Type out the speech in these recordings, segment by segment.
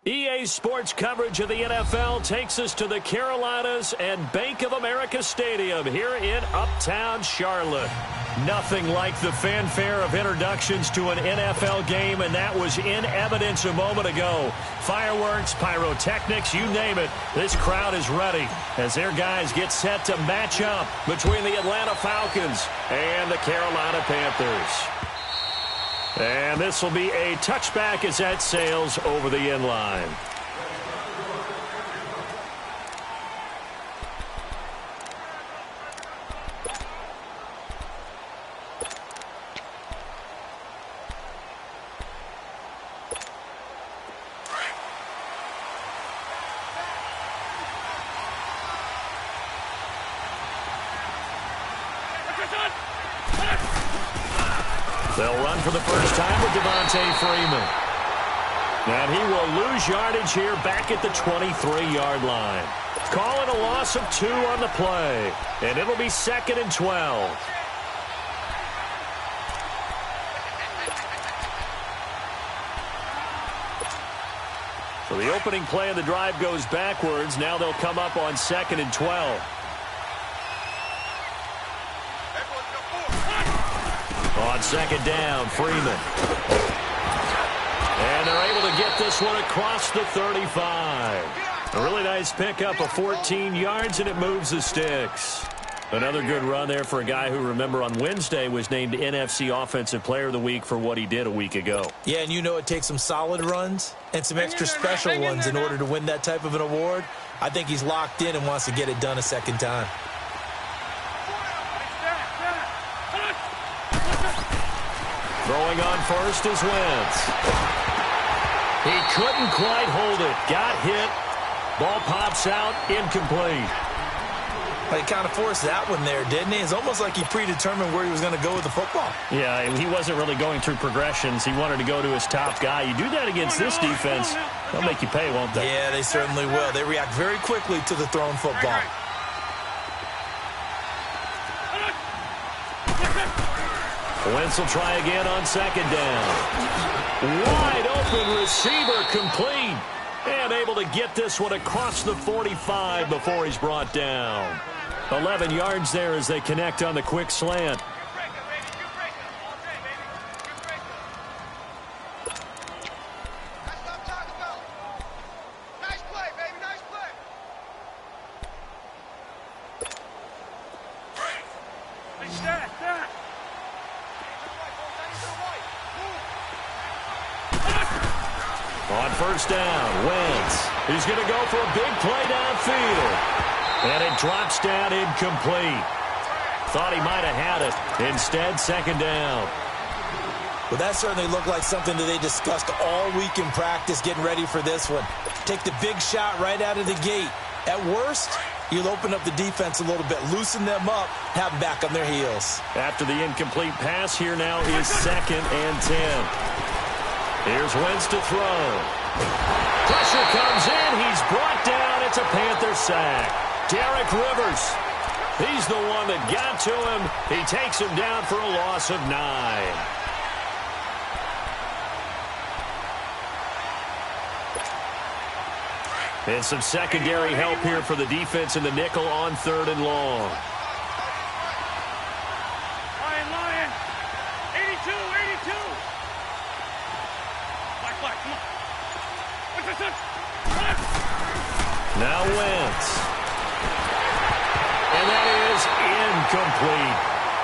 EA Sports coverage of the NFL takes us to the Carolinas and Bank of America Stadium here in Uptown Charlotte. Nothing like the fanfare of introductions to an NFL game, and that was in evidence a moment ago. Fireworks, pyrotechnics, you name it. This crowd is ready as their guys get set to match up between the Atlanta Falcons and the Carolina Panthers. And this will be a touchback as that sails over the end line. They'll run for the first time with Devontae Freeman. And he will lose yardage here back at the 23-yard line. Call it a loss of 2 on the play. And it'll be 2nd and 12. So the opening play of the drive goes backwards. Now they'll come up on 2nd and 12. On 2nd down, Freeman. And they're able to get this one across the 35. A really nice pickup of 14 yards, and it moves the sticks. Another good run there for a guy who, remember, on Wednesday was named NFC Offensive Player of the Week for what he did a week ago. Yeah, and you know it takes some solid runs and some extra special ones in order to win that type of an award. I think he's locked in and wants to get it done a second time. Throwing on first is Wentz. He couldn't quite hold it. Got hit. Ball pops out. Incomplete. He kind of forced that one there, didn't he? It's almost like he predetermined where he was going to go with the football. Yeah, he wasn't really going through progressions. He wanted to go to his top guy. You do that against this defense, they'll make you pay, won't they? Yeah, they certainly will. They react very quickly to the thrown football. Wentz will try again on 2nd down. Wide open receiver, complete. And able to get this one across the 45 before he's brought down. 11 yards there as they connect on the quick slant. On 1st down, Wentz. He's going to go for a big play downfield. And it drops down incomplete. Thought he might have had it. Instead, 2nd down. Well, that certainly looked like something that they discussed all week in practice getting ready for this one. Take the big shot right out of the gate. At worst, you'll open up the defense a little bit, loosen them up, have them back on their heels. After the incomplete pass, here now is 2nd and 10. Here's Wentz to throw. Pressure comes in. He's brought down. It's a Panther sack. Derek Rivers. He's the one that got to him. He takes him down for a loss of 9. And some secondary help here for the defense in the nickel on 3rd and long. Lion. 82. Now Wentz. And that is incomplete.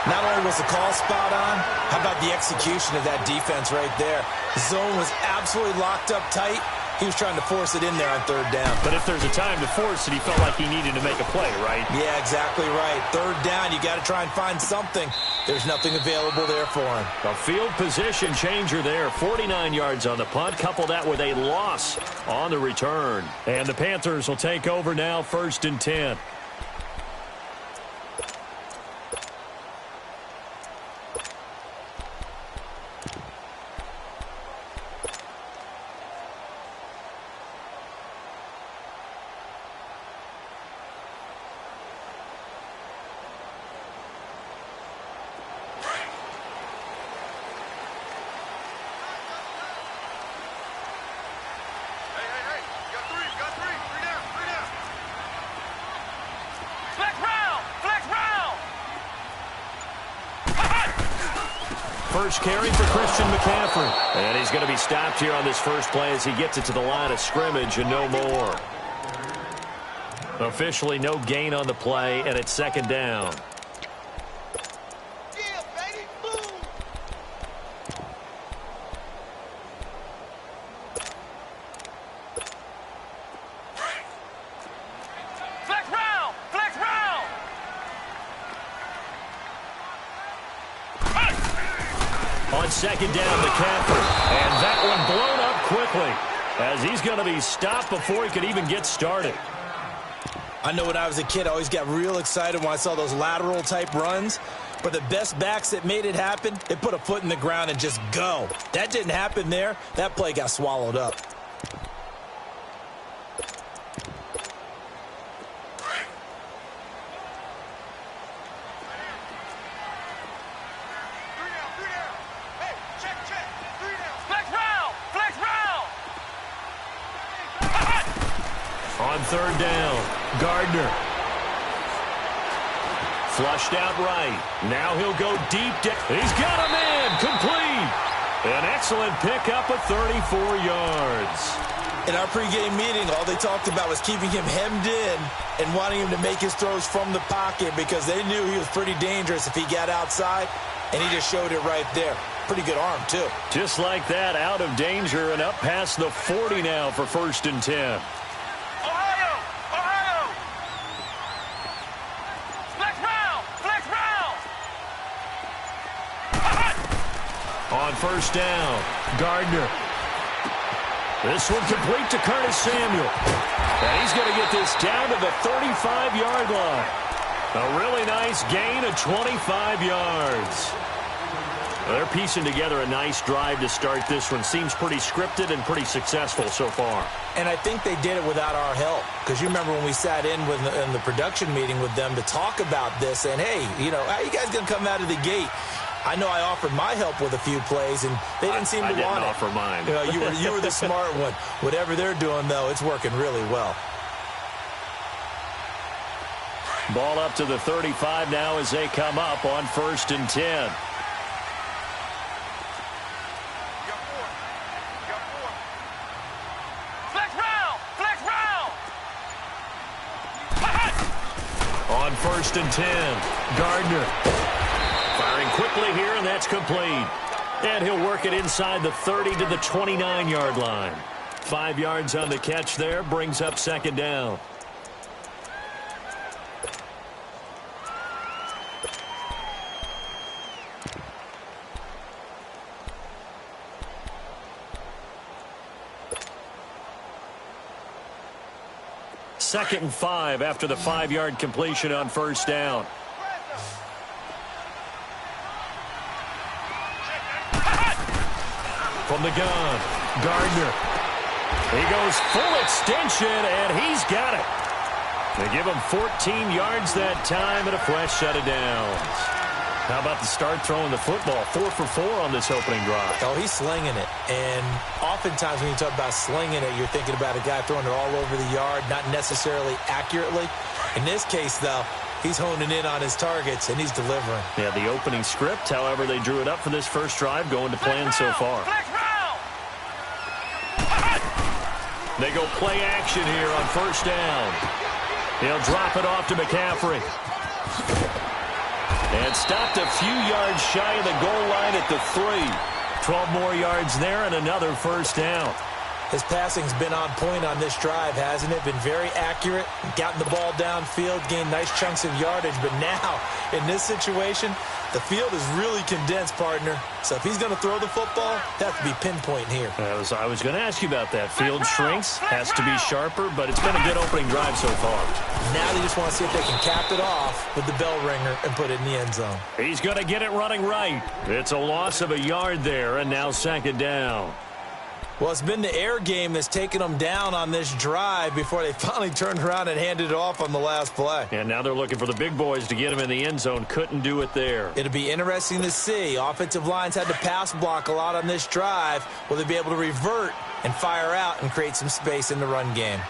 Not only was the call spot on, how about the execution of that defense right there? The zone was absolutely locked up tight. He was trying to force it in there on 3rd down. But if there's a time to force it, he felt like he needed to make a play, right? Yeah, exactly right. 3rd down, you got to try and find something. There's nothing available there for him. A field position changer there. 49 yards on the punt. Couple that with a loss on the return. And the Panthers will take over now, 1st and 10. first carry for Christian McCaffrey. And he's going to be stopped here on this first play as he gets it to the line of scrimmage and no more. Officially no gain on the play, and it's second down. On second down, McCaffrey. And that one blown up quickly as he's going to be stopped before he could even get started. I know when I was a kid, I always got real excited when I saw those lateral-type runs. But the best backs that made it happen, they put a foot in the ground and just go. That didn't happen there. That play got swallowed up. On third down, Gardner. Flushed out right. Now he'll go deep. He's got a man. Complete. An excellent pickup of 34 yards. In our pregame meeting, all they talked about was keeping him hemmed in and wanting him to make his throws from the pocket because they knew he was pretty dangerous if he got outside, and he just showed it right there. Pretty good arm, too. Just like that, out of danger and up past the 40 now for 1st and 10. On first down, Gardner. This one complete to Curtis Samuel. And he's going to get this down to the 35-yard line. A really nice gain of 25 yards. They're piecing together a nice drive to start this one. Seems pretty scripted and pretty successful so far. And I think they did it without our help. Because you remember when we sat in the production meeting with them to talk about this. And, hey, you know, how you guys going to come out of the gate? I know I offered my help with a few plays, and they didn't seem to want it. I didn't offer mine. You know, you were the smart one. Whatever they're doing, though, it's working really well. Ball up to the 35 now as they come up on 1st and 10. On 1st and 10, Gardner. Firing quickly here, and that's complete. And he'll work it inside the 30 to the 29-yard line. 5 yards on the catch there, brings up second down. Second and 5 after the 5-yard completion on first down. From the gun, Gardner. He goes full extension, and he's got it. They give him 14 yards that time and a fresh set of downs. How about the start throwing the football? 4 for 4 on this opening drive. Oh, he's slinging it. And oftentimes when you talk about slinging it, you're thinking about a guy throwing it all over the yard, not necessarily accurately. In this case, though, he's honing in on his targets, and he's delivering. Yeah, the opening script, however, they drew it up for this first drive, going to plan so far. They go play action here on first down. He'll drop it off to McCaffrey. And stopped a few yards shy of the goal line at the 3. 12 more yards there and another first down. His passing's been on point on this drive, hasn't it? Been very accurate, gotten the ball downfield, gained nice chunks of yardage. But now, in this situation, the field is really condensed, partner. So if he's going to throw the football, that has to be pinpoint here. I was going to ask you about that. Field shrinks, has to be sharper, but it's been a good opening drive so far. Now they just want to see if they can cap it off with the bell ringer and put it in the end zone. He's going to get it running right. It's a loss of a yard there, and now second down. Well, it's been the air game that's taken them down on this drive before they finally turned around and handed it off on the last play. And now they're looking for the big boys to get him in the end zone. Couldn't do it there. It'll be interesting to see. Offensive lines had to pass block a lot on this drive. Will they be able to revert and fire out and create some space in the run game?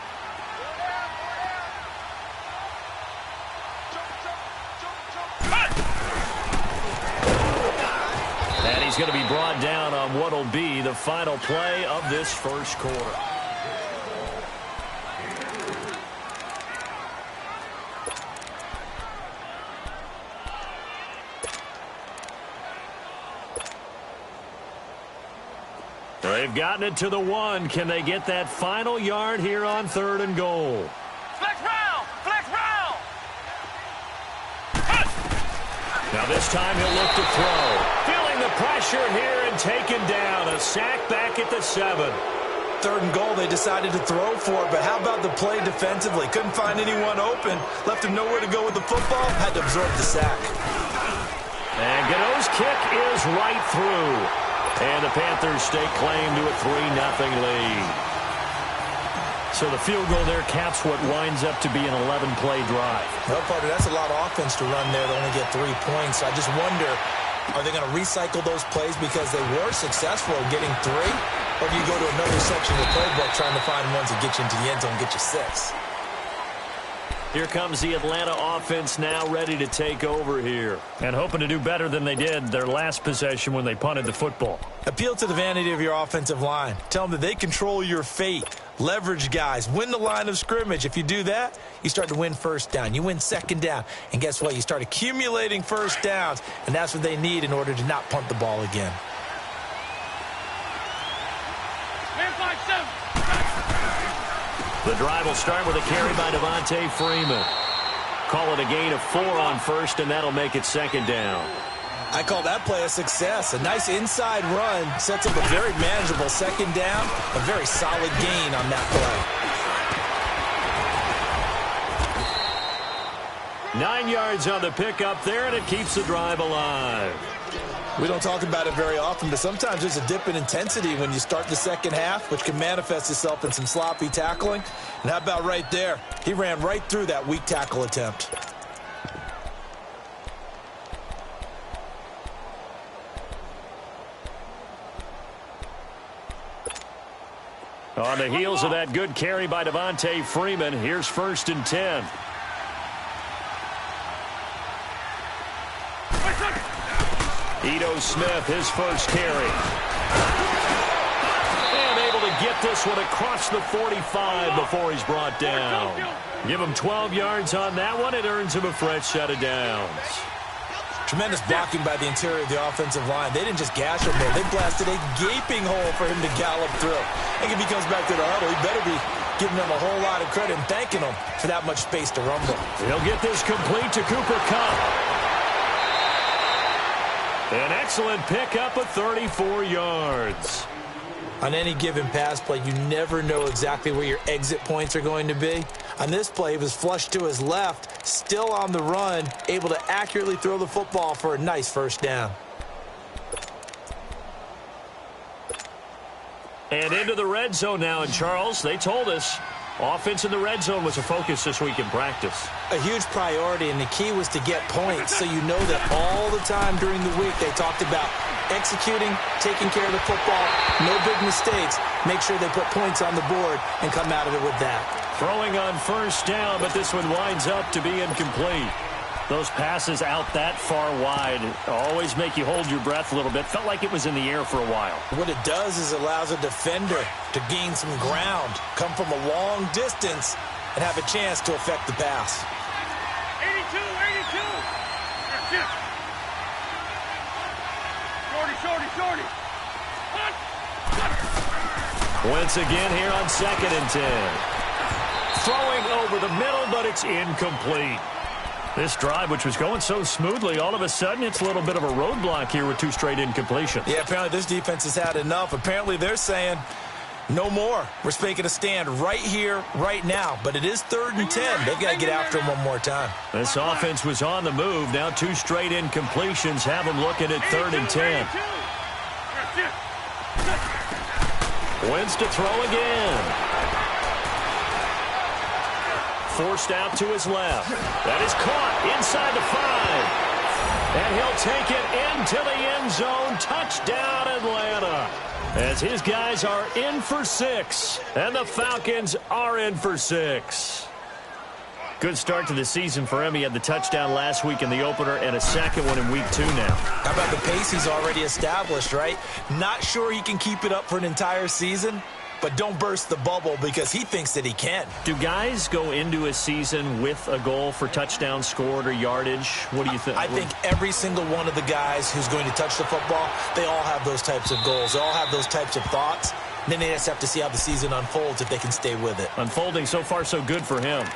he's going to be brought down on what will be the final play of this first quarter. They've gotten it to the 1. Can they get that final yard here on 3rd and goal? Flex round! Flex round! Now this time he'll look to throw. Feeling the pressure here and taken down. A sack back at the 7. 3rd and goal, they decided to throw for it, but how about the play defensively? Couldn't find anyone open. Left him nowhere to go with the football. Had to absorb the sack. And Gano's kick is right through. And the Panthers stake claim to a 3-0 lead. So the field goal there caps what winds up to be an 11-play drive. Well, partner, that's a lot of offense to run there to only get 3 points. I just wonder, are they going to recycle those plays because they were successful at getting 3? Or do you go to another section of the playbook trying to find ones that get you into the end zone and get you 6? Here comes the Atlanta offense now ready to take over here. And hoping to do better than they did their last possession when they punted the football. Appeal to the vanity of your offensive line. Tell them that they control your fate. Leverage guys. Win the line of scrimmage. If you do that, you start to win first down. You win second down. And guess what? You start accumulating first downs. And that's what they need in order to not punt the ball again. The drive will start with a carry by Devontae Freeman. Call it a gain of 4 on first, and that'll make it 2nd down. I call that play a success. A nice inside run sets up a very manageable 2nd down. A very solid gain on that play. 9 yards on the pickup there, and it keeps the drive alive. We don't talk about it very often, but sometimes there's a dip in intensity when you start the second half, which can manifest itself in some sloppy tackling. And how about right there? He ran right through that weak tackle attempt. On the heels of that good carry by Devontae Freeman, here's 1st and 10. Ito Smith, his first carry. And able to get this one across the 45 before he's brought down. Give him 12 yards on that one. It earns him a fresh set of downs. Tremendous blocking by the interior of the offensive line. They didn't just gash him there. They blasted a gaping hole for him to gallop through. I think if he comes back to the huddle, he better be giving them a whole lot of credit and thanking them for that much space to rumble. He'll get this complete to Cooper Kupp. An excellent pickup of 34 yards. On any given pass play, you never know exactly where your exit points are going to be. On this play, he was flushed to his left, still on the run, able to accurately throw the football for a nice 1st down. And into the red zone now. And Charles, they told us offense in the red zone was a focus this week in practice. A huge priority, and the key was to get points. So you know that all the time during the week they talked about executing, taking care of the football, no big mistakes. Make sure they put points on the board and come out of it with that. Throwing on 1st down, but this one winds up to be incomplete. Those passes out that far wide always make you hold your breath a little bit. Felt like it was in the air for a while. What it does is it allows a defender to gain some ground, come from a long distance, and have a chance to affect the pass. 82, 82. That's it. Shorty. Wentz again here on 2nd and 10. Throwing over the middle, but it's incomplete. This drive, which was going so smoothly, all of a sudden it's a little bit of a roadblock here with 2 straight incompletions. Yeah, apparently this defense has had enough. Apparently they're saying no more. We're making a stand right here, right now. But it is 3rd and 10. They've got to get after him one more time. This offense was on the move. Now 2 straight incompletions have them looking at 3rd and 10. Wentz to throw again. Forced out to his left. That is caught inside the 5. And he'll take it into the end zone. Touchdown, Atlanta. As his guys are in for 6. And the Falcons are in for 6. Good start to the season for him. He had the touchdown last week in the opener and a second one in week 2 now. How about the pace he's already established, right? Not sure he can keep it up for an entire season, but don't burst the bubble because he thinks that he can. Do guys go into a season with a goal for touchdowns scored or yardage? What do you think? I think every single one of the guys who's going to touch the football, they all have those types of goals. They all have those types of thoughts. Then they just have to see how the season unfolds if they can stay with it. Unfolding so far so good for him.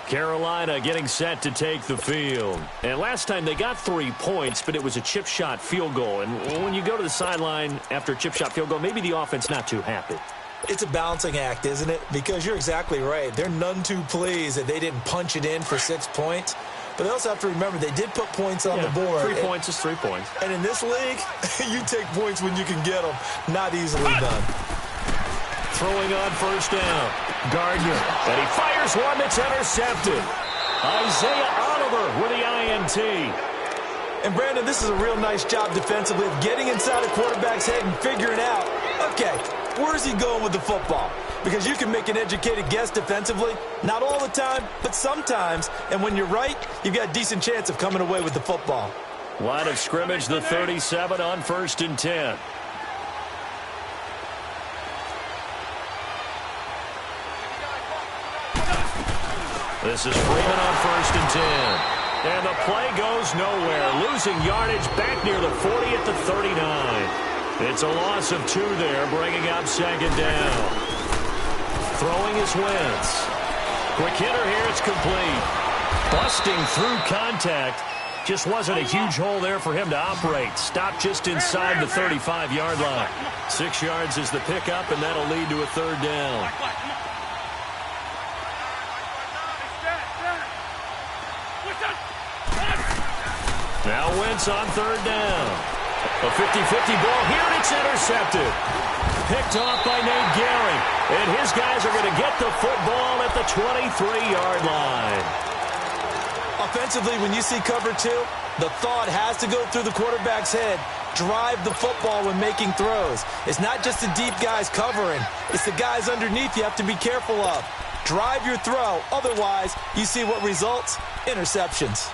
Carolina getting set to take the field. And last time they got 3 points, but it was a chip shot field goal. And when you go to the sideline after a chip shot field goal, maybe the offense not too happy. It's a balancing act, isn't it? Because you're exactly right. They're none too pleased that they didn't punch it in for 6 points. But they also have to remember they did put points on the board. 3 points is 3 points. And in this league, you take points when you can get them. Not easily done. Throwing on first down. Gardner. And he fires one that's intercepted. Isaiah Oliver with the INT. And, Brandon, this is a real nice job defensively of getting inside a quarterback's head and figuring out, okay, where's he going with the football? Because you can make an educated guess defensively. Not all the time, but sometimes. And when you're right, you've got a decent chance of coming away with the football. Line of scrimmage, the 37 on 1st and 10. This is Freeman on 1st and 10. And the play goes nowhere. Losing yardage back near the 40 at the 39. It's a loss of 2 there, bringing up 2nd down. Throwing is Wentz. Quick hitter here, it's complete. Busting through contact. Just wasn't a huge hole there for him to operate. Stopped just inside the 35-yard line. 6 yards is the pickup, and that'll lead to a 3rd down. Now Wentz on 3rd down. A 50-50 ball here, and it's intercepted. Picked off by Nate Gehring. And his guys are going to get the football at the 23-yard line. Offensively, when you see cover 2, the thought has to go through the quarterback's head. Drive the football when making throws. It's not just the deep guys covering. It's the guys underneath you have to be careful of. Drive your throw. Otherwise, you see what results? Interceptions.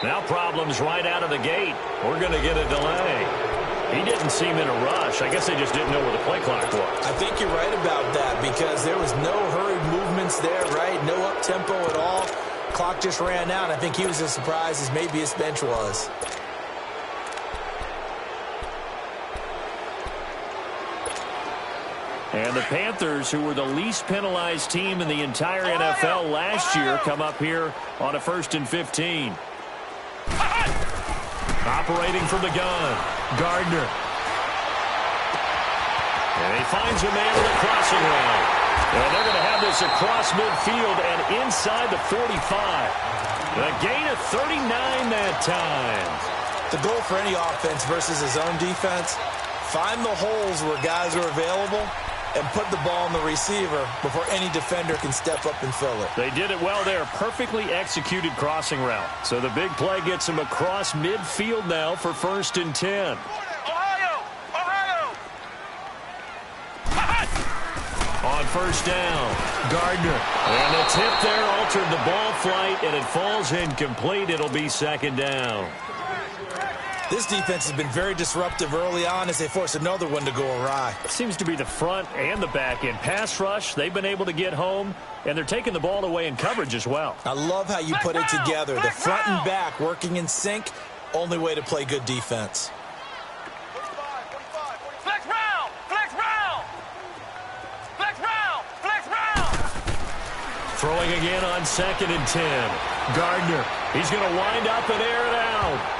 Now problems right out of the gate. We're going to get a delay. He didn't seem in a rush. I guess they just didn't know where the play clock was. I think you're right about that because there was no hurried movements there, right? No up-tempo at all. Clock just ran out. I think he was as surprised as maybe his bench was. And the Panthers, who were the least penalized team in the entire NFL last year, come up here on a 1st and 15. Operating from the gun, Gardner. And he finds a man with a crossing route. And they're going to have this across midfield and inside the 45. A gain of 39 that time. The goal for any offense versus his own defense, find the holes where guys are available and put the ball on the receiver before any defender can step up and fill it. They did it well there. Perfectly executed crossing route. So the big play gets him across midfield now for 1st and 10. Ohio! Ohio! On 1st down, Gardner. And the tip there altered the ball flight, and it falls incomplete. It'll be 2nd down. This defense has been very disruptive early on as they force another one to go awry. Seems to be the front and the back end. Pass rush, they've been able to get home, and they're taking the ball away in coverage as well. I love how you put it together. The front and back working in sync, only way to play good defense. Flex round! Flex round! Flex round! Flex round! Throwing again on 2nd and 10. Gardner, he's going to wind up and air it out.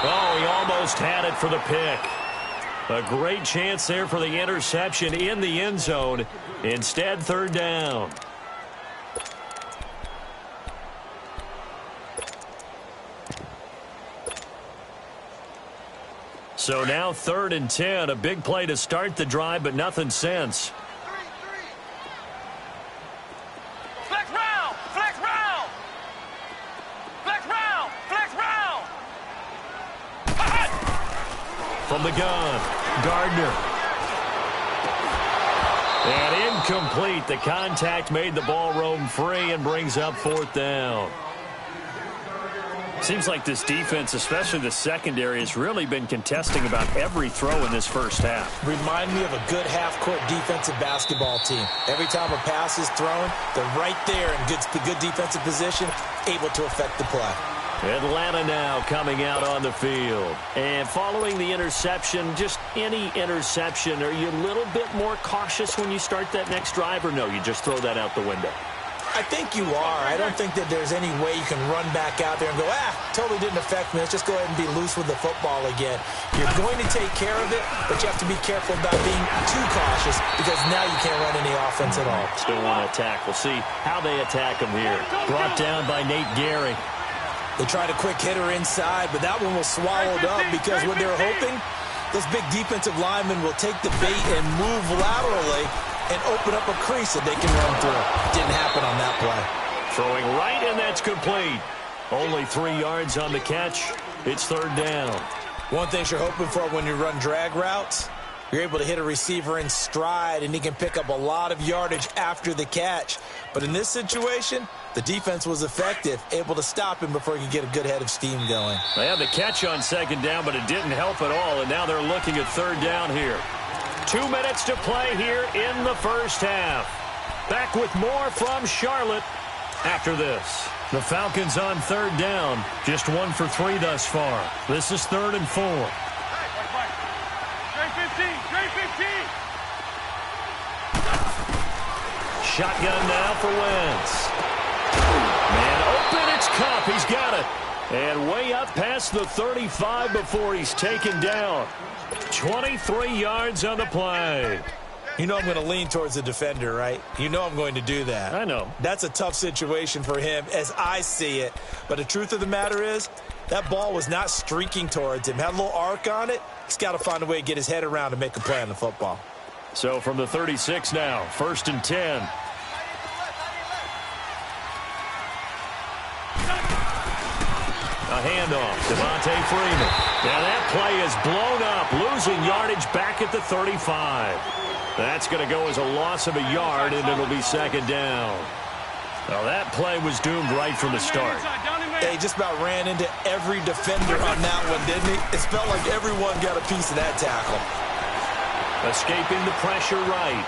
Oh, he almost had it for the pick. A great chance there for the interception in the end zone. Instead, 3rd down. So now 3rd and 10. A big play to start the drive, but nothing since. Flex round! Flex round! Flex round! Flex round! From the gun, Gardner. And incomplete. The contact made the ball roam free and brings up 4th down. Seems like this defense, especially the secondary, has really been contesting about every throw in this first half. Remind me of a good half-court defensive basketball team. Every time a pass is thrown, they're right there in good defensive position, able to affect the play. Atlanta now coming out on the field. And following the interception, just any interception, are you a little bit more cautious when you start that next drive, or no, you just throw that out the window? I think you are. I don't think that there's any way you can run back out there and go, totally didn't affect me. Let's just go ahead and be loose with the football again. You're going to take care of it, but you have to be careful about being too cautious because now you can't run any offense at all. Still want to attack. We'll see how they attack him here. Brought down by Nate Gehry. They tried a quick hitter inside, but that one was swallowed up because what they're hoping, those big defensive linemen will take the bait and move laterally and open up a crease that they can run through. Didn't happen on that play. Throwing right, and that's complete. Only 3 yards on the catch. It's 3rd down. One thing you're hoping for when you run drag routes, you're able to hit a receiver in stride, and he can pick up a lot of yardage after the catch. But in this situation, the defense was effective, able to stop him before he could get a good head of steam going. They had the catch on 2nd down, but it didn't help at all, and now they're looking at 3rd down here. 2 minutes to play here in the first half. Back with more from Charlotte after this. The Falcons on 3rd down. Just 1 for 3 thus far. This is 3rd and 4. Shotgun now for Wentz. Man open, it's Kupp. He's got it. And way up past the 35 before he's taken down. 23 yards on the play. You know I'm going to lean towards the defender, right? You know I'm going to do that. I know. That's a tough situation for him as I see it. But the truth of the matter is, that ball was not streaking towards him. Had a little arc on it. He's got to find a way to get his head around and make a play on the football. So from the 36 now, 1st and 10. A handoff, Devontae Freeman. Now that play is blown up, losing yardage back at the 35. That's going to go as a loss of a yard, and it'll be 2nd down. Now that play was doomed right from the start. He just about ran into every defender on that one, didn't he? It felt like everyone got a piece of that tackle. Escaping the pressure right.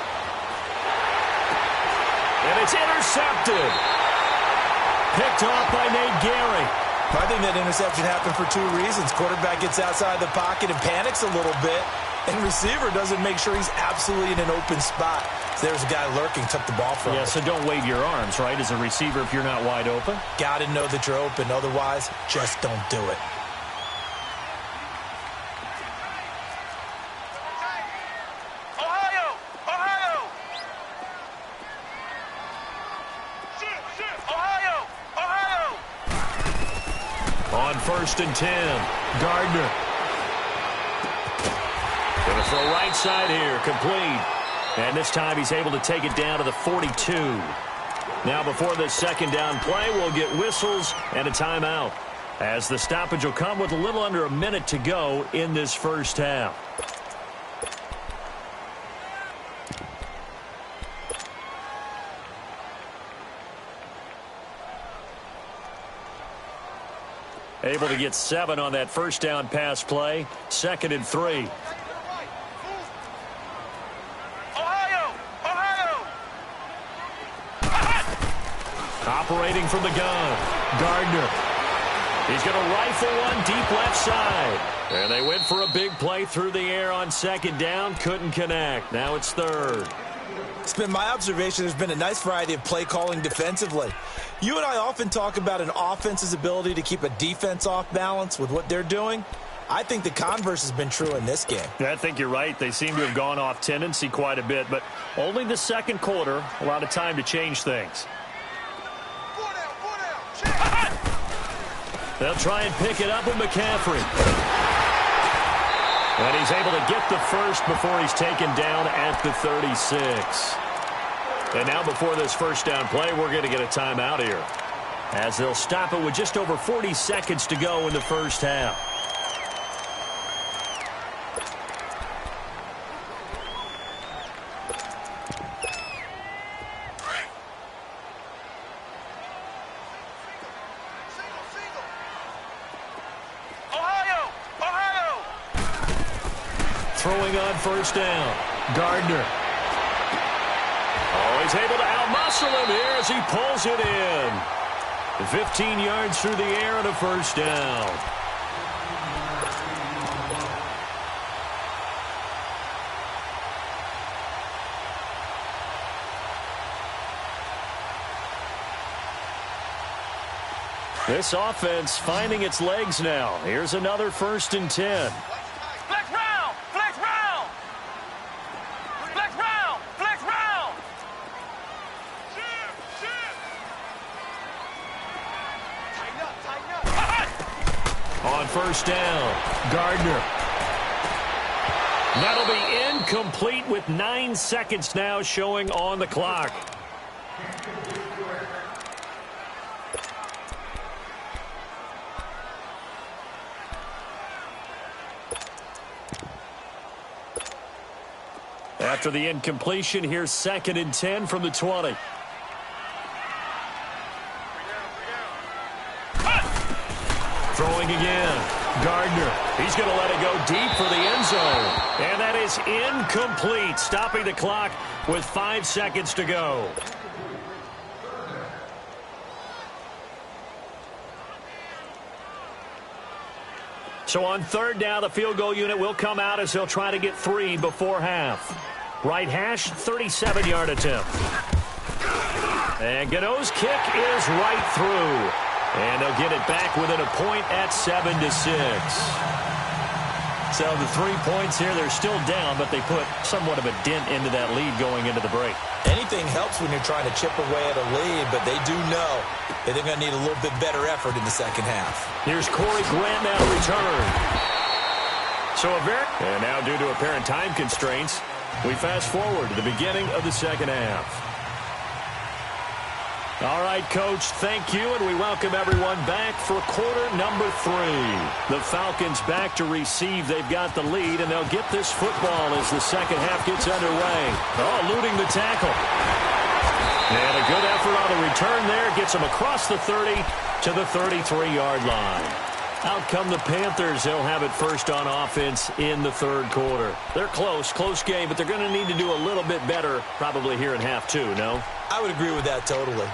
And it's intercepted. Picked off by Nate Gehry. I think that interception happened for 2 reasons. Quarterback gets outside the pocket and panics a little bit, and receiver doesn't make sure he's absolutely in an open spot. So there's a guy lurking, took the ball from him. Yeah, so don't wave your arms, right, as a receiver if you're not wide open. Got to know that you're open. Otherwise, just don't do it. On 1st and 10, Gardner. Going to throw right side here, complete. And this time he's able to take it down to the 42. Now before this 2nd down play, we'll get whistles and a timeout, as the stoppage will come with a little under a minute to go in this first half. Able to get 7 on that 1st down pass play. 2nd and 3. Operating from the gun, Gardner. He's going to rifle one deep left side. And they went for a big play through the air on 2nd down. Couldn't connect. Now it's 3rd. It's been my observation there's been a nice variety of play calling defensively. You and I often talk about an offense's ability to keep a defense off balance with what they're doing. I think the converse has been true in this game. I think you're right. They seem to have gone off tendency quite a bit, but only the 2nd quarter, a lot of time to change things. They'll try and pick it up with McCaffrey. And he's able to get the first before he's taken down at the 36. And now before this first down play, we're going to get a timeout here, as they'll stop it with just over 40 seconds to go in the first half. Throwing on first down, Gardner. Oh, he's able to outmuscle him here as he pulls it in. 15 yards through the air and a first down. This offense finding its legs now. Here's another 1st and 10. On first down, Gardner. That'll be incomplete with 9 seconds now showing on the clock. After the incompletion, here's 2nd and 10 from the 20. Throwing again, Gardner. He's going to let it go deep for the end zone. And that is incomplete, stopping the clock with 5 seconds to go. So on 3rd down, the field goal unit will come out as they'll try to get 3 before half. Right hash, 37-yard attempt. And Gano's kick is right through. And they'll get it back within a point at 7-6. So the 3 points here, they're still down, but they put somewhat of a dent into that lead going into the break. Anything helps when you're trying to chip away at a lead, but they do know that they're going to need a little bit better effort in the second half. Here's Corey Grant now to return. And now due to apparent time constraints, we fast forward to the beginning of the second half. All right, Coach, thank you, and we welcome everyone back for quarter number 3. The Falcons back to receive. They've got the lead, and they'll get this football as the second half gets underway. Oh, eluding the tackle. And a good effort on the return there. Gets them across the 30 to the 33-yard line. Out come the Panthers. They'll have it first on offense in the 3rd quarter. They're close game, but they're going to need to do a little bit better probably here in half 2, no? I would agree with that totally.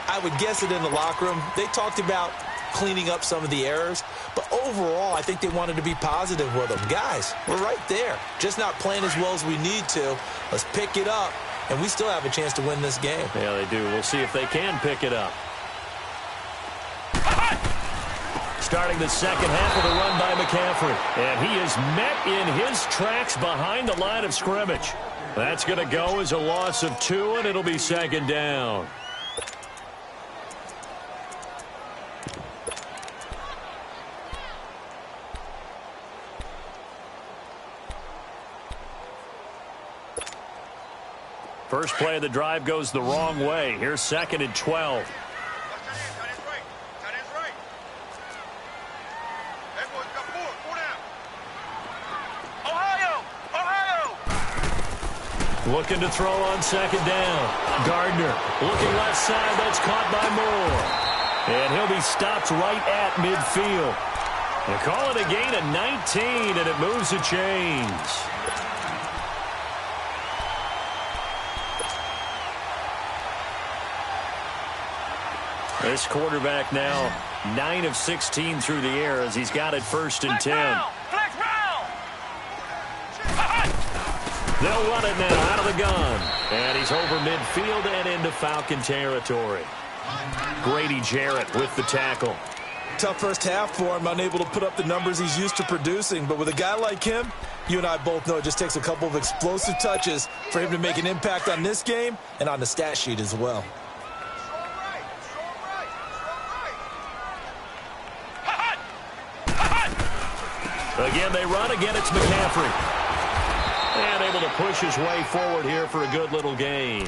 I would guess it in the locker room. They talked about cleaning up some of the errors, but overall, I think they wanted to be positive with them. Guys, we're right there. Just not playing as well as we need to. Let's pick it up, and we still have a chance to win this game. Yeah, they do. We'll see if they can pick it up. Starting the second half with a run by McCaffrey. And he is met in his tracks behind the line of scrimmage. That's going to go as a loss of 2, and it'll be 2nd down. First play of the drive goes the wrong way. Here's 2nd and 12. Looking to throw on 2nd down. Gardner looking left side. That's caught by Moore. And he'll be stopped right at midfield. They call it a gain of 19, and it moves the chains. This quarterback now 9 of 16 through the air as he's got it 1st and 10. They'll run it now out of the gun. And he's over midfield and into Falcon territory. Grady Jarrett with the tackle. Tough first half for him, unable to put up the numbers he's used to producing. But with a guy like him, you and I both know it just takes a couple of explosive touches for him to make an impact on this game and on the stat sheet as well. Again, they run. Again, it's McCaffrey. And able to push his way forward here for a good little gain.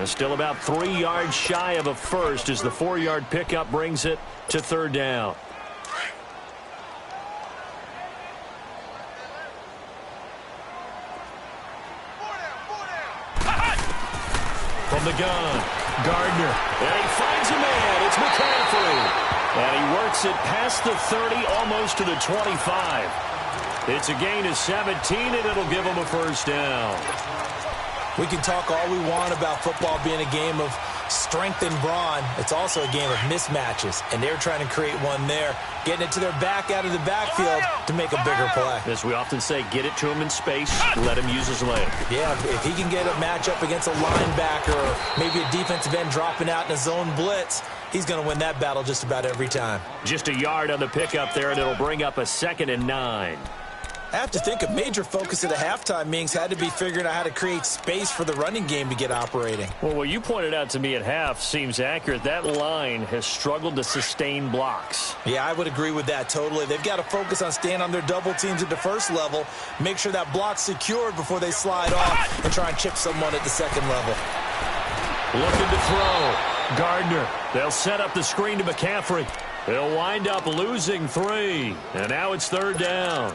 Still about 3 yards shy of a first as the 4-yard pickup brings it to third down. From the gun, Gardner. And he finds a man. It's McCaffrey. And he works it past the 30, almost to the 25. It's a gain of 17, and it'll give him a first down. We can talk all we want about football being a game of strength and brawn. It's also a game of mismatches, and they're trying to create one there, getting it to their back out of the backfield to make a bigger play. As we often say, get it to him in space, let him use his leg. Yeah, if he can get a matchup against a linebacker or maybe a defensive end dropping out in a zone blitz, he's going to win that battle just about every time. Just a yard on the pickup there, and it'll bring up a 2nd and 9. I have to think a major focus at the halftime meetings had to be figuring out how to create space for the running game to get operating. Well, what you pointed out to me at half seems accurate. That line has struggled to sustain blocks. Yeah, I would agree with that totally. They've got to focus on staying on their double teams at the first level, make sure that block's secured before they slide off and try and chip someone at the second level. Looking to throw. Gardner. They'll set up the screen to McCaffrey. They'll wind up losing 3. And now it's third down.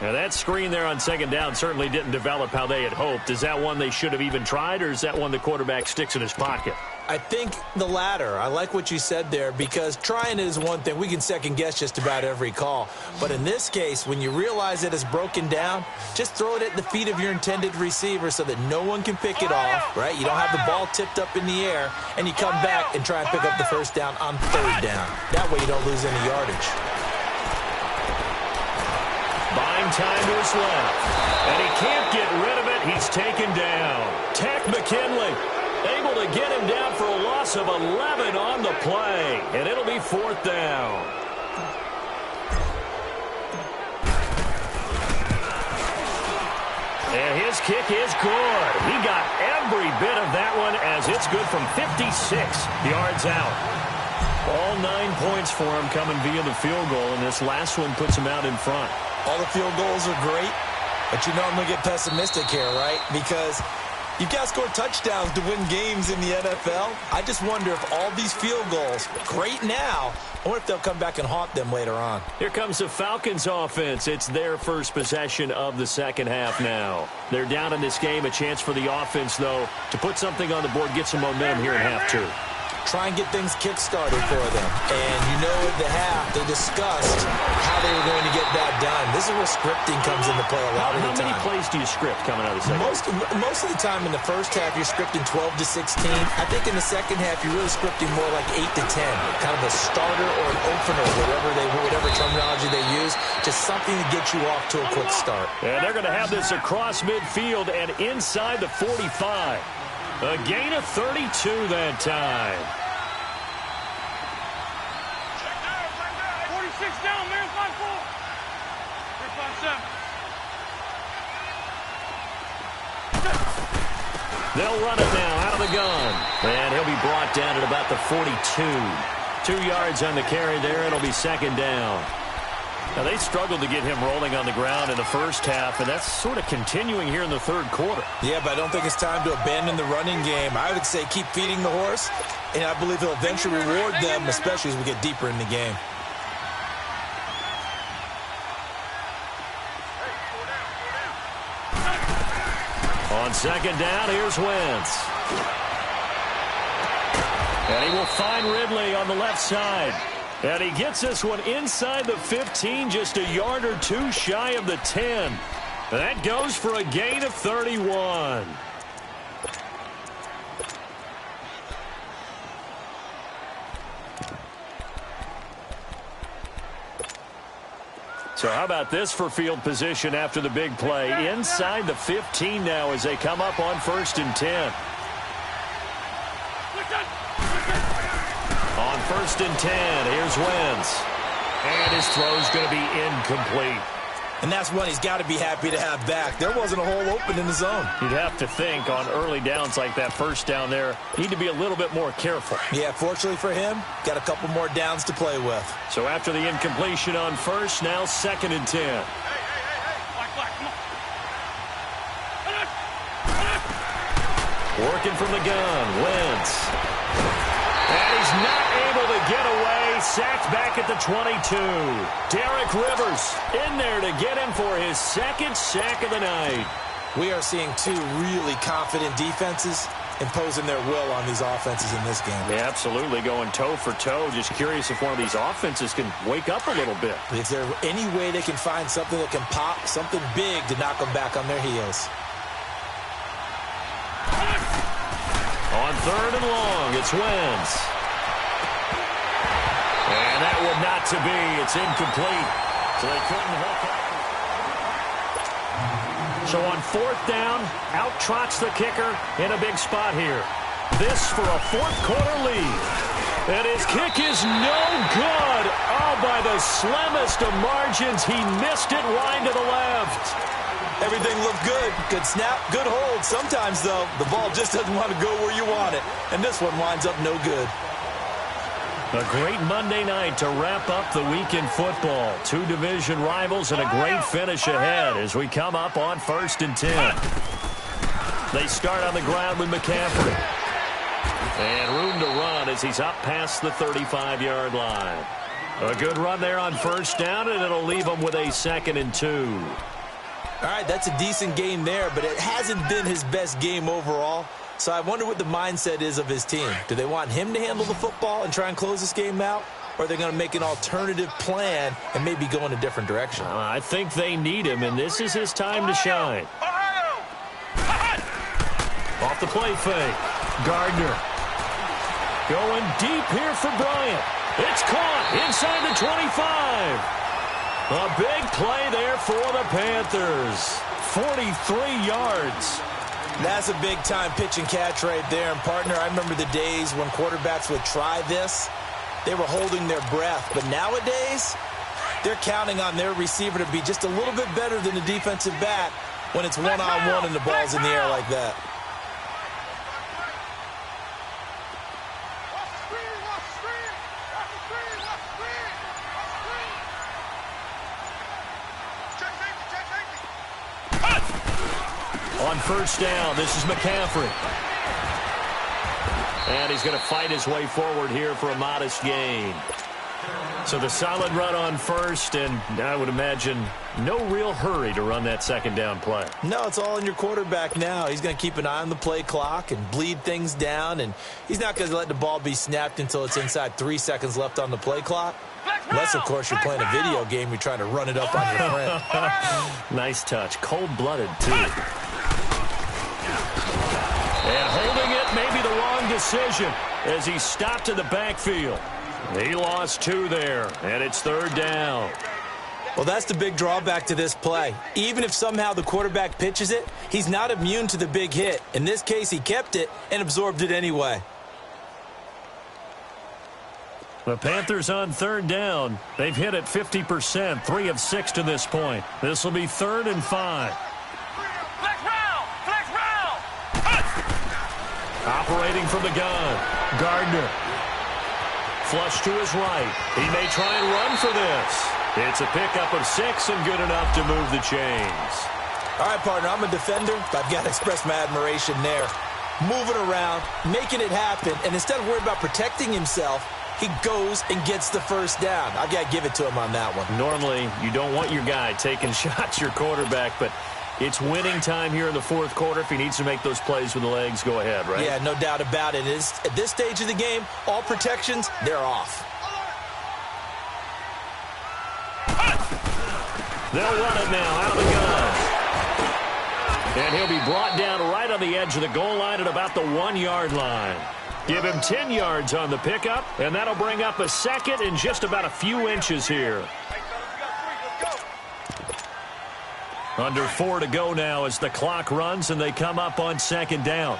Now, that screen there on second down certainly didn't develop how they had hoped. Is that one they should have even tried, or is that one the quarterback sticks in his pocket? I think the latter. I like what you said there, because trying it is one thing. We can second-guess just about every call. But in this case, when you realize it is broken down, just throw it at the feet of your intended receiver so that no one can pick it off, right? You don't have the ball tipped up in the air, and you come back and try and pick up the first down on third down. That way you don't lose any yardage. Buying time to his left. And he can't get rid of it. He's taken down. Tech McKinley able to get him down for a loss of 11 on the play. And it'll be fourth down. And his kick is good. He got every bit of that one as it's good from 56 yards out. All 9 points for him coming via the field goal, and this last one puts him out in front. All the field goals are great, but you know I'm going to get pessimistic here, right? Because you've got to score touchdowns to win games in the NFL. I just wonder if all these field goals, great now, I wonder if they'll come back and haunt them later on. Here comes the Falcons offense. It's their first possession of the second half now. They're down in this game. A chance for the offense, though, to put something on the board, get some momentum here in half 2. Try and get things kick-started for them. And you know at the half, they discussed how they were going to get that done. This is where scripting comes into play a lot of the time. How many plays do you script coming out of the second half? Most of the time in the first half, you're scripting 12 to 16. I think in the second half, you're really scripting more like 8 to 10. Kind of a starter or an opener, whatever terminology they use. Just something to get you off to a quick start. And they're going to have this across midfield and inside the 45. A gain of 32 that time. 46 down, man, 5-4. 3-5-7. They'll run it now out of the gun. And he'll be brought down at about the 42. 2 yards on the carry there. It'll be second down. Now, they struggled to get him rolling on the ground in the first half, and that's sort of continuing here in the third quarter. Yeah, but I don't think it's time to abandon the running game. I would say keep feeding the horse, and I believe he'll eventually reward them, especially as we get deeper in the game. On second down, here's Wentz. And he will find Ridley on the left side. And he gets this one inside the 15, just a yard or 2 shy of the 10. That goes for a gain of 31. So how about this for field position after the big play? Inside the 15 now as they come up on 1st and 10. On 1st and 10, here's Wentz. And his throw's going to be incomplete. And that's one he's got to be happy to have back. There wasn't a hole open in the zone. You'd have to think on early downs like that first down there, need to be a little bit more careful. Yeah, fortunately for him, got a couple more downs to play with. So after the incompletion on first, now 2nd and 10. Working from the gun, Wentz. And he's not able to get away. Sacked back at the 22. Derek Rivers in there to get him for his 2nd sack of the night. We are seeing two really confident defenses imposing their will on these offenses in this game. Yeah, absolutely, going toe for toe. Just curious if one of these offenses can wake up a little bit. Is there any way they can find something that can pop, something big to knock them back on their heels? On 3rd and long, it's Wentz. And that would not to be. It's incomplete. So they couldn't hook up. So on 4th down, out trots the kicker in a big spot here. This for a 4th quarter lead. And his kick is no good. Oh, by the slimmest of margins, he missed it wide to the left. Everything looked good. Good snap, good hold. Sometimes, though, the ball just doesn't want to go where you want it. And this one winds up no good. A great Monday night to wrap up the week in football. Two division rivals and a great finish ahead as we come up on 1st and 10. They start on the ground with McCaffrey. And room to run as he's up past the 35-yard line. A good run there on 1st down, and it'll leave him with a 2nd and 2. All right, that's a decent game there, but it hasn't been his best game overall. So I wonder what the mindset is of his team. Do they want him to handle the football and try and close this game out? Or are they going to make an alternative plan and maybe go in a different direction? I think they need him, and this is his time to shine. Off the play fake. Gardner. Going deep here for Bryant. It's caught inside the 25. A big play there for the Panthers. 43 yards. That's a big-time pitch and catch right there. And, partner, I remember the days when quarterbacks would try this. They were holding their breath. But nowadays, they're counting on their receiver to be just a little bit better than the defensive back when it's one-on-one and the ball's in the air like that. On 1st down, this is McCaffrey. And he's going to fight his way forward here for a modest gain. So the solid run on 1st, and I would imagine no real hurry to run that 2nd down play. No, it's all in your quarterback now. He's going to keep an eye on the play clock and bleed things down, and he's not going to let the ball be snapped until it's inside 3 seconds left on the play clock. Unless, of course, you're playing a video game, you're trying to run it up on your friend. Nice touch. Cold-blooded, too. And holding it may be the wrong decision as he stopped in the backfield. He lost 2 there, and it's 3rd down. Well, that's the big drawback to this play. Even if somehow the quarterback pitches it, he's not immune to the big hit. In this case, he kept it and absorbed it anyway. The Panthers on 3rd down. They've hit it 50%, 3 of 6 to this point. This will be 3rd and 5. Flex round! Flex round! Operating from the gun, Gardner. Flush to his right. He may try and run for this. It's a pickup of 6 and good enough to move the chains. All right, partner, I'm a defender, but I've got to express my admiration there. Moving around, making it happen, and instead of worrying about protecting himself, he goes and gets the 1st down. I've got to give it to him on that one. Normally, you don't want your guy taking shots, your quarterback, but it's winning time here in the 4th quarter. If he needs to make those plays with the legs, go ahead, right? Yeah, no doubt about it. At this stage of the game, all protections, they're off. They'll run it now out of the gun. And he'll be brought down right on the edge of the goal line at about the 1-yard line. Give him 10 yards on the pickup, and that'll bring up a 2nd in just about a few inches here. Under 4 to go now as the clock runs and they come up on 2nd down.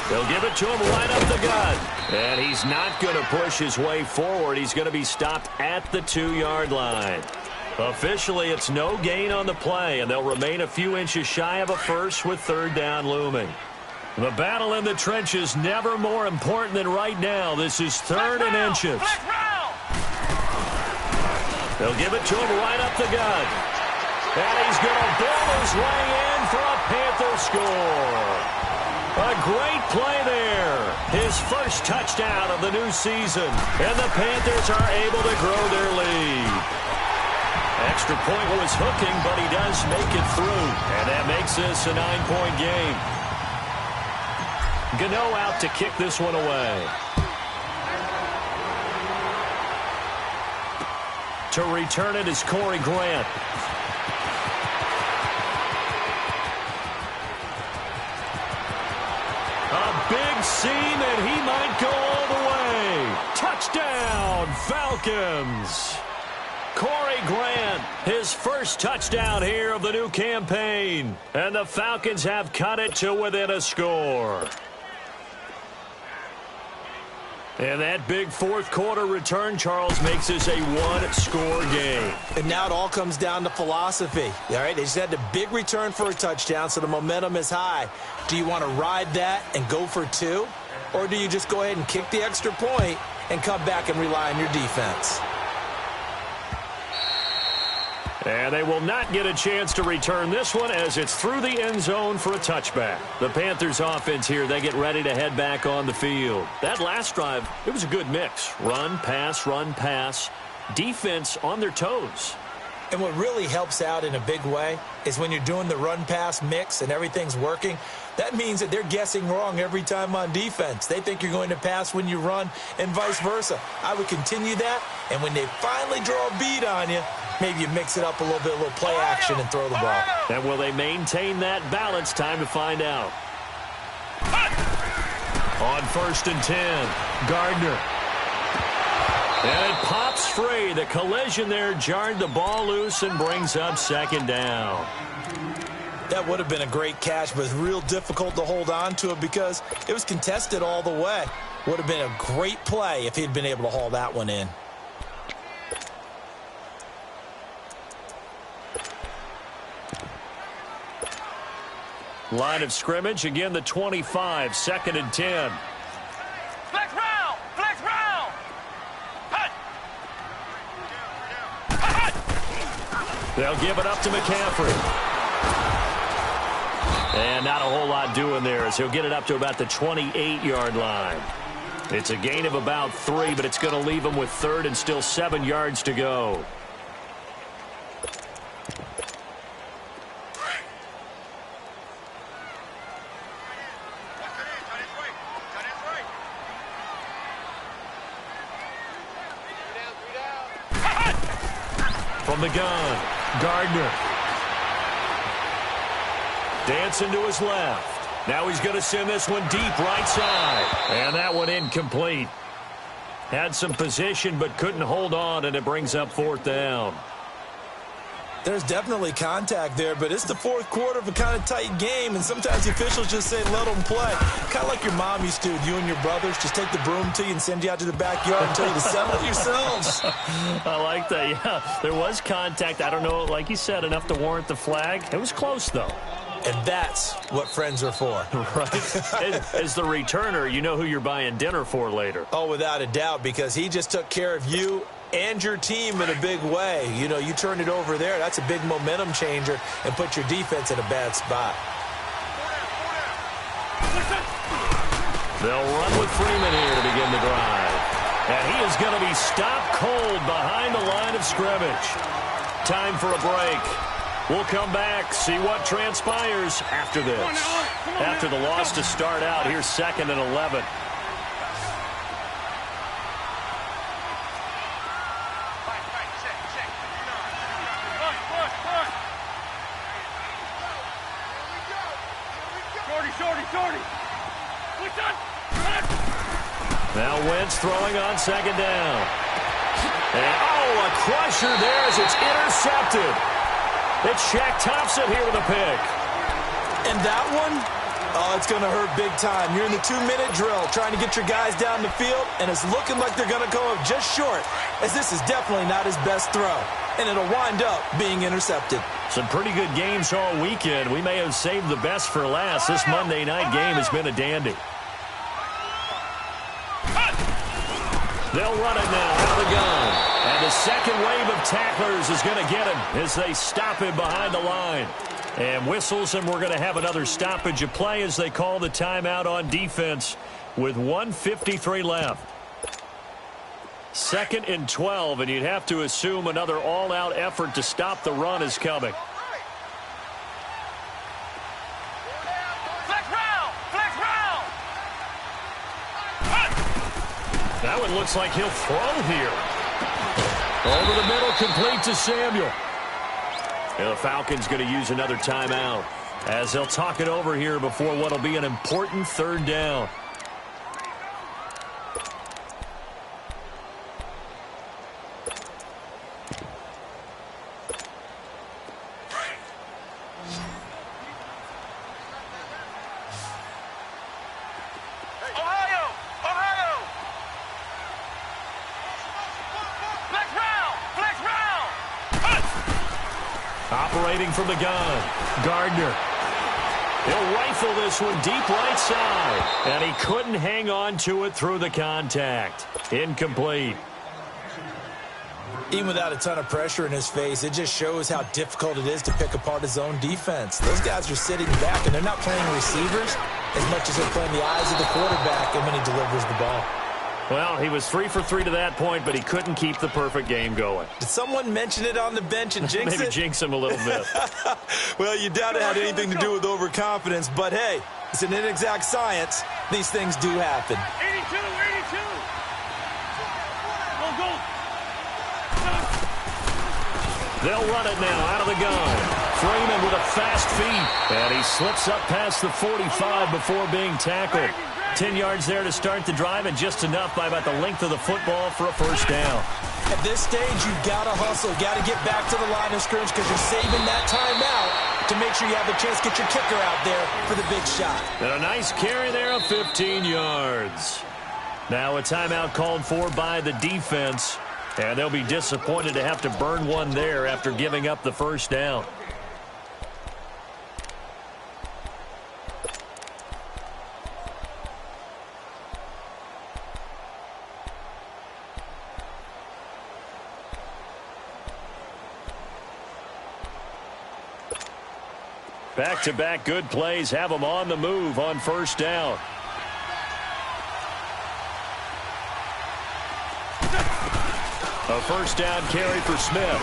They'll give it to him right up the gut. And he's not going to push his way forward. He's going to be stopped at the 2-yard line. Officially, it's no gain on the play, and they'll remain a few inches shy of a first with 3rd down looming. The battle in the trenches never more important than right now. This is 3rd and inches. They'll give it to him right up the gut. And he's going to build his way in for a Panther score. A great play there. His first touchdown of the new season. And the Panthers are able to grow their lead. Extra point was hooking, but he does make it through. And that makes this a 9-point game. Gano out to kick this one away. To return it is Corey Grant. A big seam, and he might go all the way. Touchdown, Falcons. Corey Grant, his first touchdown here of the new campaign. And the Falcons have cut it to within a score. And that big fourth-quarter return, Charles, makes this a one-score game. And now it all comes down to philosophy. All right, they just had a big return for a touchdown, so the momentum is high. Do you want to ride that and go for 2? Or do you just go ahead and kick the extra point and come back and rely on your defense? And they will not get a chance to return this one as it's through the end zone for a touchback. The Panthers offense here, they get ready to head back on the field. That last drive, it was a good mix. Run, pass, defense on their toes. And what really helps out in a big way is when you're doing the run-pass mix and everything's working, that means that they're guessing wrong every time on defense. They think you're going to pass when you run and vice versa. I would continue that, and when they finally draw a bead on you, maybe you mix it up a little bit, a little play action, and throw the ball. And will they maintain that balance? Time to find out. On 1st and 10, Gardner. And it pops free. The collision there jarred the ball loose and brings up 2nd down. That would have been a great catch, but it's real difficult to hold on to it because it was contested all the way. Would have been a great play if he'd been able to haul that one in. Line of scrimmage, again the 25, 2nd and 10. Flex round! Flex round! Hut! They'll give it up to McCaffrey. And not a whole lot doing there as he'll get it up to about the 28-yard line. It's a gain of about 3, but it's going to leave him with 3rd and still 7 yards to go. From the gun, Gardner. Dancing to his left. Now he's going to send this one deep right side. And that one incomplete. Had some position but couldn't hold on, and it brings up 4th down. There's definitely contact there, but it's the 4th quarter of a kind of tight game, and sometimes the officials just say let them play. Kind of like your mom used to, you and your brothers, just take the broom to you and send you out to the backyard and tell you to settle it yourselves. I like that, yeah. There was contact. I don't know, like you said, enough to warrant the flag. It was close, though. And that's what friends are for. Right. As the returner, you know who you're buying dinner for later. Oh, without a doubt, because he just took care of you and your team in a big way. You know, you turned it over there. That's a big momentum changer and put your defense in a bad spot. They'll run with Freeman here to begin the drive. And he is going to be stopped cold behind the line of scrimmage. Time for a break. We'll come back, see what transpires after this. After the loss to start out, here's 2nd and 11. Now Wentz throwing on 2nd down. And, oh, a crusher there as it's intercepted. It's Shaq Thompson here with a pick. And that one, Oh, it's going to hurt big time. You're in the 2-minute drill trying to get your guys down the field, and it's looking like they're going to go up just short, as this is definitely not his best throw, and it'll wind up being intercepted. Some pretty good games all weekend. We may have saved the best for last. This Monday night game has been a dandy. They'll run it now out of the gun. And the second wave of tacklers is going to get him as they stop him behind the line. And whistles, and we're going to have another stoppage of play as they call the timeout on defense with 1:53 left. 2nd and 12, and you'd have to assume another all-out effort to stop the run is coming. Flex round! Flex round! That one looks like he'll throw here. Over the middle, complete to Samuel. And the Falcons going to use another timeout as they'll talk it over here before what will be an important 3rd down. Operating from the gun, Gardner. He'll rifle this one deep right side, and he couldn't hang on to it through the contact. Incomplete. Even without a ton of pressure in his face, it just shows how difficult it is to pick apart his own defense. Those guys are sitting back, and they're not playing receivers as much as they're playing the eyes of the quarterback and when he delivers the ball. Well, he was 3 for 3 to that point, but he couldn't keep the perfect game going. Did someone mention it on the bench and jinx Maybe it? jinx him a little bit. Well, you doubt it had anything to do with overconfidence, but hey, it's an inexact science. These things do happen. 82, 82. Go. They'll run it now out of the gun. Freeman with a fast feet, and he slips up past the 45 before being tackled. 10 yards there to start the drive, and just enough by about the length of the football for a 1st down. At this stage, you've got to hustle, got to get back to the line of scrimmage because you're saving that timeout to make sure you have a chance to get your kicker out there for the big shot. And a nice carry there of 15 yards. Now a timeout called for by the defense, and they'll be disappointed to have to burn one there after giving up the 1st down. Back-to-back good plays have them on the move on 1st down. A 1st down carry for Smith.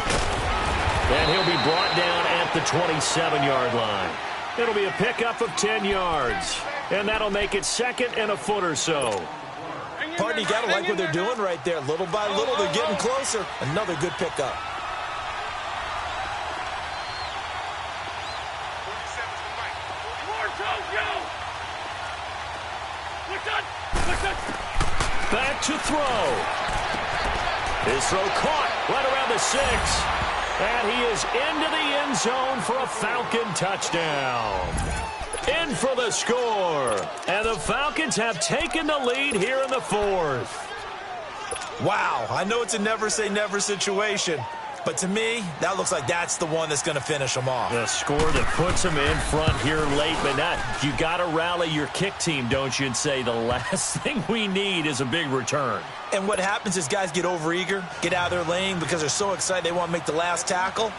And he'll be brought down at the 27-yard line. It'll be a pickup of 10 yards. And that'll make it 2nd and a foot or so. Pardon, you got to like what they're doing right there. Little by little, they're getting closer. Another good pickup. Back to throw. His throw caught right around the 6. And he is into the end zone for a Falcon touchdown. In for the score. And the Falcons have taken the lead here in the 4th. Wow, I know it's a never-say-never situation, but to me, that looks like that's the one that's going to finish them off. The score that puts them in front here late, but not. You got to rally your kick team, don't you, and say the last thing we need is a big return. And what happens is guys get overeager, get out of their lane because they're so excited they want to make the last tackle.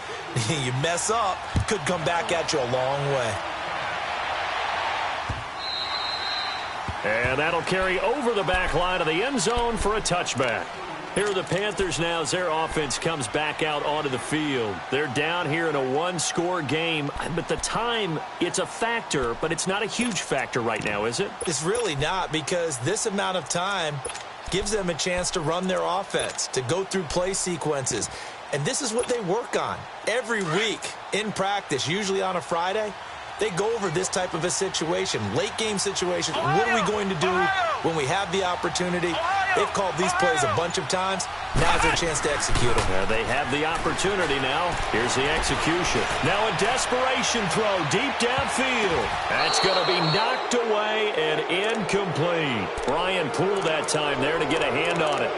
You mess up, could come back at you a long way. And that'll carry over the back line of the end zone for a touchback. Here are the Panthers now as their offense comes back out onto the field. They're down here in a 1-score game. But the time, it's a factor, but it's not a huge factor right now, is it? It's really not, because this amount of time gives them a chance to run their offense, to go through play sequences. And this is what they work on every week in practice, usually on a Friday. They go over this type of a situation, late game situation. What are we going to do when we have the opportunity? They've called these plays a bunch of times. Now's their chance to execute them. They have the opportunity now. Here's the execution. Now a desperation throw deep downfield. That's going to be knocked away and incomplete. Brian Poole that time there to get a hand on it.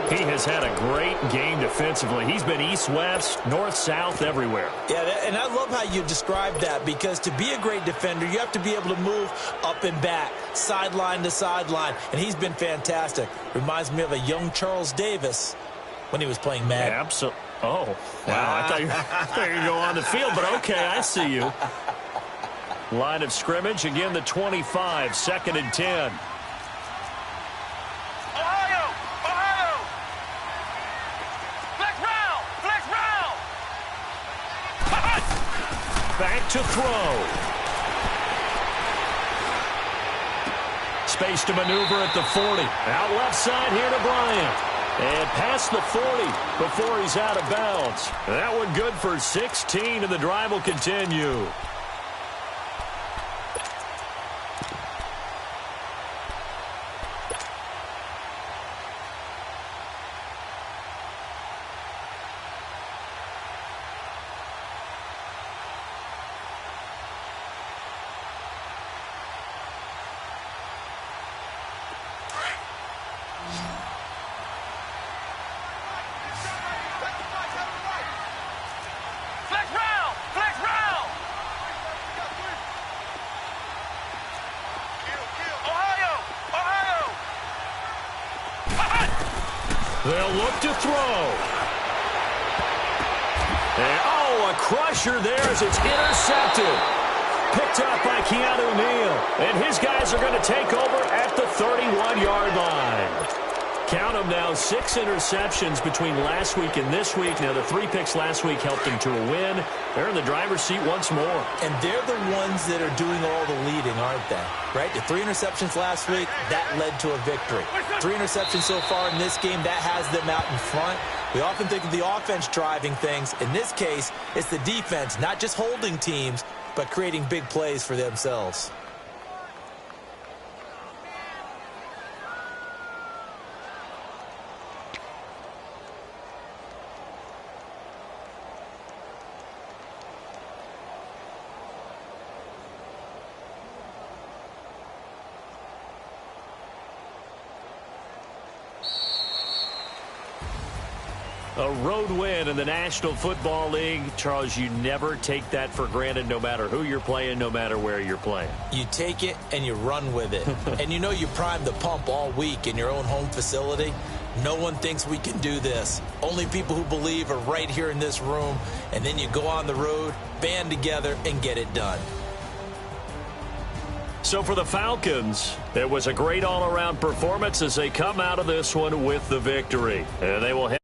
He has had a great game defensively. He's been east-west, north-south, everywhere. Yeah, and I love how you described that, because to be a great defender, you have to be able to move up and back, sideline to sideline, and he's been fantastic. Reminds me of a young Charles Davis when he was playing Madden. Absolutely. Oh, wow. I thought you were going to go on the field, but okay, I see you. Line of scrimmage, again, the 25, 2nd and 10. Back to throw. Space to maneuver at the 40. Out left side here to Bryant. And past the 40 before he's out of bounds. That one good for 16, and the drive will continue. They'll look to throw. And, oh, a crusher there as it's intercepted. Picked up by Keanu Neal. And his guys are going to take over at the 31-yard line. Count them now, 6 interceptions between last week and this week. Now, the 3 picks last week helped them to a win. They're in the driver's seat once more. And they're the ones that are doing all the leading, aren't they? Right? The 3 interceptions last week, that led to a victory. 3 interceptions so far in this game, that has them out in front. We often think of the offense driving things. In this case, it's the defense, not just holding teams, but creating big plays for themselves. A road win in the National Football League. Charles, you never take that for granted, no matter who you're playing, no matter where you're playing. You take it and you run with it. And you know you primed the pump all week in your own home facility. No one thinks we can do this. Only people who believe are right here in this room. And then you go on the road, band together, and get it done. So for the Falcons, it was a great all-around performance as they come out of this one with the victory. And they will head